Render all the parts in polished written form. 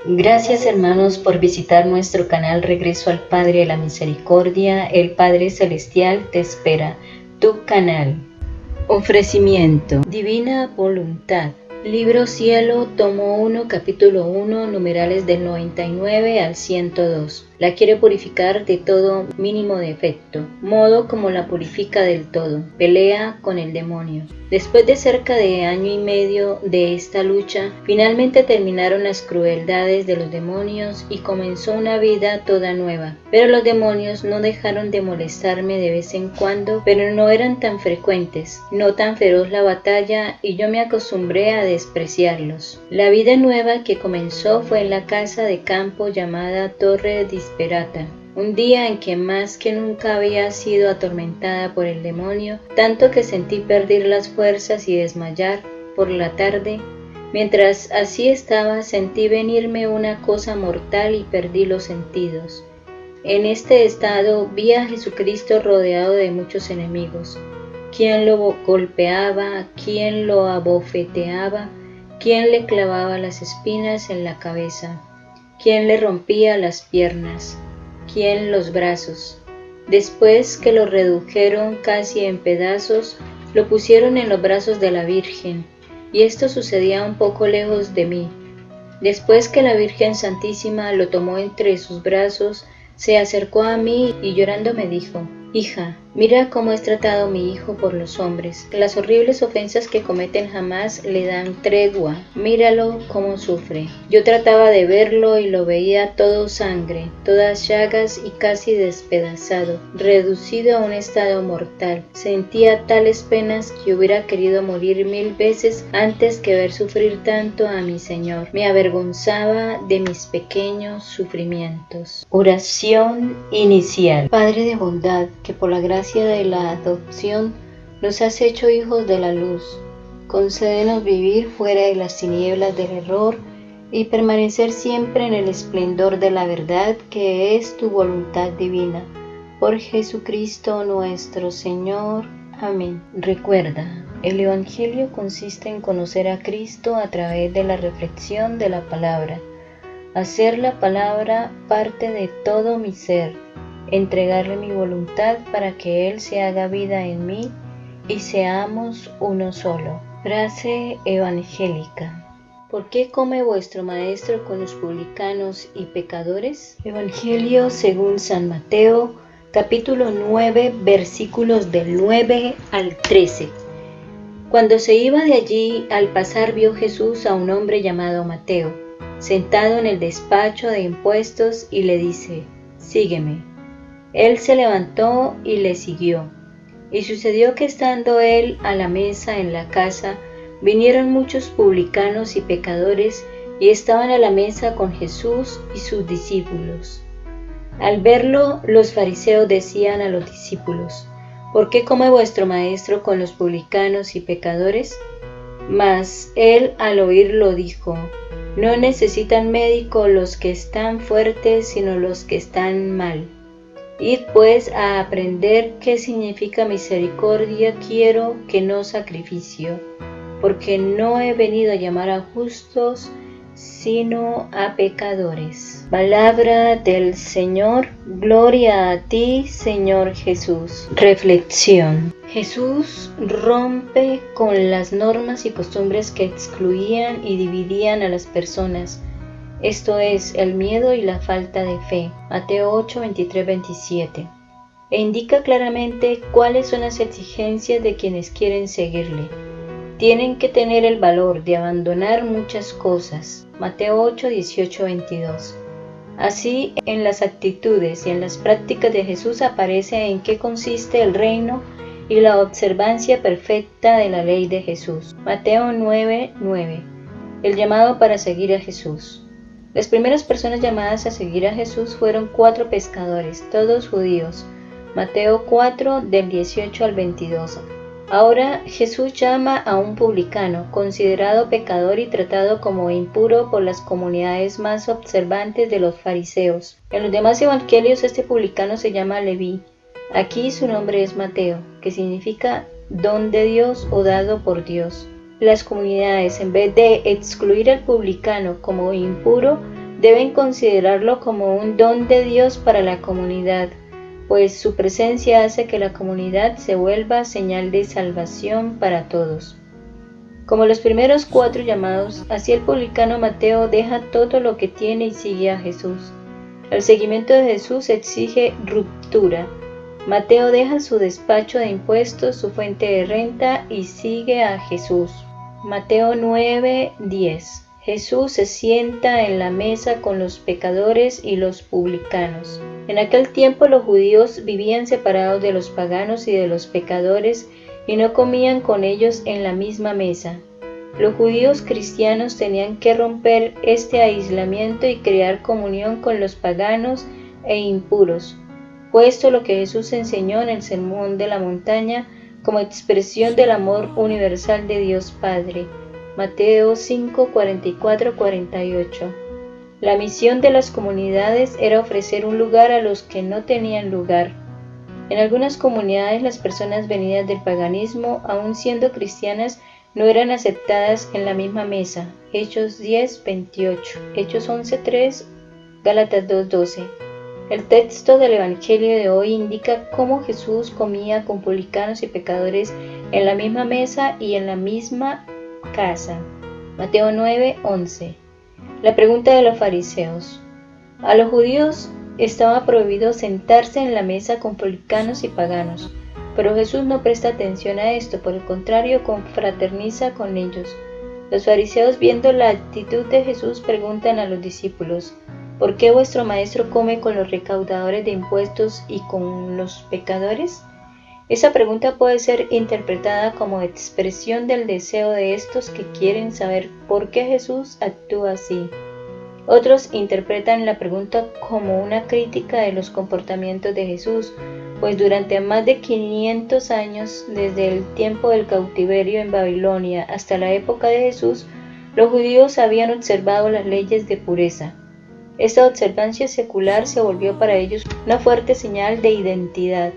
Gracias hermanos por visitar nuestro canal Regreso al Padre de la Misericordia. El Padre Celestial te espera. Tu canal. Ofrecimiento. Divina Voluntad. Libro Cielo, tomo 1, capítulo 1, numerales del 99 al 102. La quiere purificar de todo mínimo defecto, modo como la purifica del todo. Pelea con el demonio. Después de cerca de año y medio de esta lucha, finalmente terminaron las crueldades de los demonios y comenzó una vida toda nueva. Pero los demonios no dejaron de molestarme de vez en cuando, pero no eran tan frecuentes, no tan feroz la batalla, y yo me acostumbré a despreciarlos. La vida nueva que comenzó fue en la casa de campo llamada Torre Disperata. Un día en que más que nunca había sido atormentada por el demonio, tanto que sentí perder las fuerzas y desmayar. Por la tarde, mientras así estaba, sentí venirme una cosa mortal y perdí los sentidos. En este estado vi a Jesucristo rodeado de muchos enemigos. Quien lo golpeaba, quien lo abofeteaba, quien le clavaba las espinas en la cabeza, quien le rompía las piernas, quien los brazos. Después que lo redujeron casi en pedazos, lo pusieron en los brazos de la Virgen, y esto sucedía un poco lejos de mí. Después que la Virgen Santísima lo tomó entre sus brazos, se acercó a mí y llorando me dijo: «Hija, mira cómo es tratado mi hijo por los hombres. Las horribles ofensas que cometen jamás le dan tregua. Míralo cómo sufre». Yo trataba de verlo y lo veía todo sangre, todas llagas y casi despedazado, reducido a un estado mortal. Sentía tales penas que hubiera querido morir 1000 veces antes que ver sufrir tanto a mi Señor. Me avergonzaba de mis pequeños sufrimientos. Oración inicial. Padre de bondad, que por la gracia de la adopción nos has hecho hijos de la luz, concédenos vivir fuera de las tinieblas del error y permanecer siempre en el esplendor de la verdad, que es tu voluntad divina. Por Jesucristo nuestro Señor. Amén. Recuerda, el Evangelio consiste en conocer a Cristo a través de la reflexión de la palabra, hacer la palabra parte de todo mi ser, entregarle mi voluntad para que Él se haga vida en mí y seamos uno solo. Frase evangélica. ¿Por qué come vuestro maestro con los publicanos y pecadores? Evangelio según San Mateo, capítulo 9, versículos del 9 al 13. Cuando se iba de allí, al pasar vio Jesús a un hombre llamado Mateo, sentado en el despacho de impuestos, y le dice: «Sígueme». Él se levantó y le siguió. Y sucedió que estando él a la mesa en la casa, vinieron muchos publicanos y pecadores y estaban a la mesa con Jesús y sus discípulos. Al verlo, los fariseos decían a los discípulos: «¿Por qué come vuestro maestro con los publicanos y pecadores?». Mas él al oírlo dijo: «No necesitan médico los que están fuertes, sino los que están mal. Id pues a aprender qué significa misericordia quiero, que no sacrificio, porque no he venido a llamar a justos, sino a pecadores». Palabra del Señor. Gloria a ti, Señor Jesús. Reflexión. Jesús rompe con las normas y costumbres que excluían y dividían a las personas. Esto es, el miedo y la falta de fe. Mateo 8, 23, 27. E indica claramente cuáles son las exigencias de quienes quieren seguirle. Tienen que tener el valor de abandonar muchas cosas. Mateo 8, 18, 22. Así, en las actitudes y en las prácticas de Jesús aparece en qué consiste el reino y la observancia perfecta de la ley de Jesús. Mateo 9, 9. El llamado para seguir a Jesús. Las primeras personas llamadas a seguir a Jesús fueron 4 pescadores, todos judíos. Mateo 4, del 18 al 22. Ahora Jesús llama a un publicano, considerado pecador y tratado como impuro por las comunidades más observantes de los fariseos. En los demás evangelios este publicano se llama Leví. Aquí su nombre es Mateo, que significa don de Dios o dado por Dios. Las comunidades, en vez de excluir al publicano como impuro, Deben considerarlo como un don de Dios para la comunidad, pues su presencia hace que la comunidad se vuelva señal de salvación para todos. Como los primeros 4 llamados, así el publicano Mateo deja todo lo que tiene y sigue a Jesús. El seguimiento de Jesús exige ruptura. Mateo deja su despacho de impuestos, su fuente de renta y sigue a Jesús. Mateo 9:10. Jesús se sienta en la mesa con los pecadores y los publicanos. En aquel tiempo los judíos vivían separados de los paganos y de los pecadores y no comían con ellos en la misma mesa. Los judíos cristianos tenían que romper este aislamiento y crear comunión con los paganos e impuros. Fue esto lo que Jesús enseñó en el Sermón de la Montaña como expresión del amor universal de Dios Padre. Mateo 5:44-48. La misión de las comunidades era ofrecer un lugar a los que no tenían lugar. En algunas comunidades las personas venidas del paganismo, aun siendo cristianas, no eran aceptadas en la misma mesa. Hechos 10:28, Hechos 11:3, Gálatas 2:12. El texto del Evangelio de hoy indica cómo Jesús comía con publicanos y pecadores en la misma mesa y en la misma casa. Mateo 9:11. La pregunta de los fariseos. A los judíos estaba prohibido sentarse en la mesa con publicanos y paganos, pero Jesús no presta atención a esto, por el contrario, confraterniza con ellos. Los fariseos, viendo la actitud de Jesús, preguntan a los discípulos: ¿por qué vuestro maestro come con los recaudadores de impuestos y con los pecadores? Esa pregunta puede ser interpretada como expresión del deseo de estos que quieren saber por qué Jesús actúa así. Otros interpretan la pregunta como una crítica de los comportamientos de Jesús, pues durante más de 500 años, desde el tiempo del cautiverio en Babilonia hasta la época de Jesús, los judíos habían observado las leyes de pureza. Esta observancia secular se volvió para ellos una fuerte señal de identidad.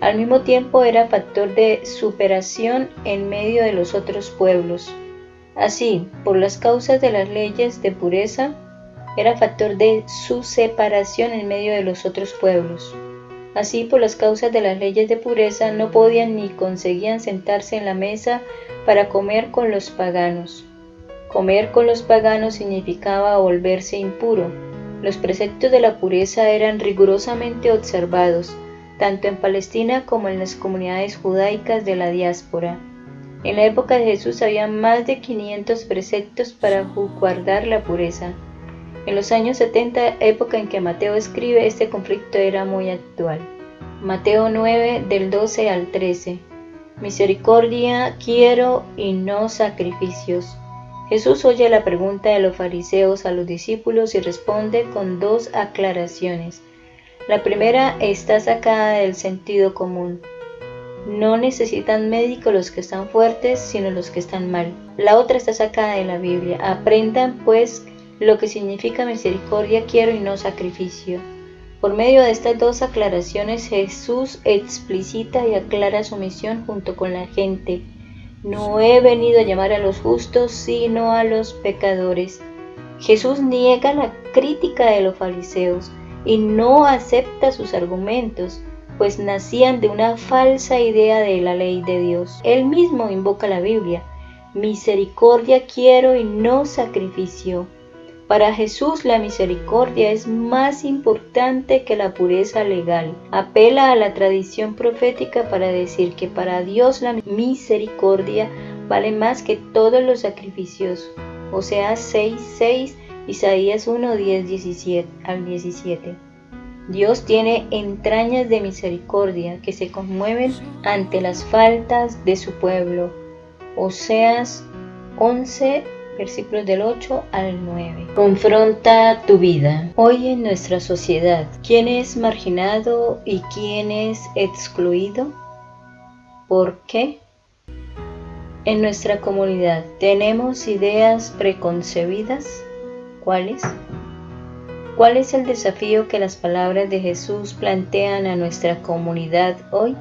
Al mismo tiempo era factor de superación en medio de los otros pueblos. Así, por las causas de las leyes de pureza, era factor de su separación en medio de los otros pueblos. Así, por las causas de las leyes de pureza, no podían ni conseguían sentarse en la mesa para comer con los paganos. Comer con los paganos significaba volverse impuro. Los preceptos de la pureza eran rigurosamente observados, tanto en Palestina como en las comunidades judaicas de la diáspora. En la época de Jesús había más de 500 preceptos para guardar la pureza. En los años 70, época en que Mateo escribe, este conflicto era muy actual. Mateo 9, del 12 al 13. Misericordia quiero y no sacrificios. Jesús oye la pregunta de los fariseos a los discípulos y responde con 2 aclaraciones. La primera está sacada del sentido común. No necesitan médico los que están fuertes, sino los que están mal. La otra está sacada de la Biblia. Aprendan, pues, lo que significa misericordia quiero y no sacrificio. Por medio de estas 2 aclaraciones, Jesús explicita y aclara su misión junto con la gente. No he venido a llamar a los justos, sino a los pecadores. Jesús niega la crítica de los fariseos y no acepta sus argumentos, pues nacían de una falsa idea de la ley de Dios. Él mismo invoca la Biblia: misericordia quiero y no sacrificio. Para Jesús la misericordia es más importante que la pureza legal. Apela a la tradición profética para decir que para Dios la misericordia vale más que todos los sacrificios. Oseas 6:6, Isaías 1:10 al 17. Dios tiene entrañas de misericordia que se conmueven ante las faltas de su pueblo. Oseas 11, versículos del 8 al 9. Confronta tu vida. Hoy en nuestra sociedad, ¿quién es marginado y quién es excluido? ¿Por qué? En nuestra comunidad, ¿tenemos ideas preconcebidas? ¿Cuáles? ¿Cuál es el desafío que las palabras de Jesús plantean a nuestra comunidad hoy?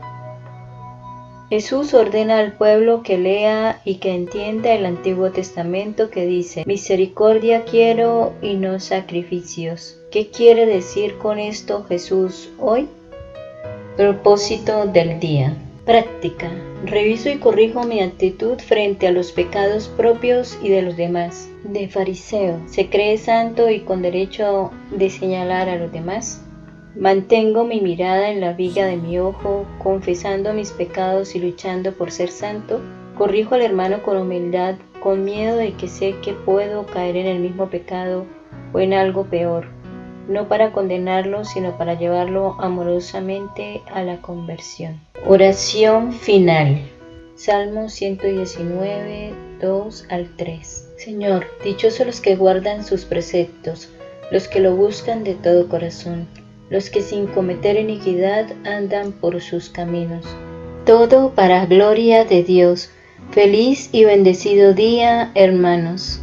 Jesús ordena al pueblo que lea y que entienda el Antiguo Testamento que dice: misericordia quiero y no sacrificios. ¿Qué quiere decir con esto Jesús hoy? Propósito del día. Práctica. Reviso y corrijo mi actitud frente a los pecados propios y de los demás. De fariseo. ¿Se cree santo y con derecho de señalar a los demás? Mantengo mi mirada en la viga de mi ojo, confesando mis pecados y luchando por ser santo. Corrijo al hermano con humildad, con miedo de que sé que puedo caer en el mismo pecado o en algo peor, no para condenarlo, sino para llevarlo amorosamente a la conversión. Oración final. Salmo 119, 2 al 3. Señor, dichosos los que guardan sus preceptos, los que lo buscan de todo corazón, los que sin cometer iniquidad andan por sus caminos. Todo para gloria de Dios. Feliz y bendecido día, hermanos.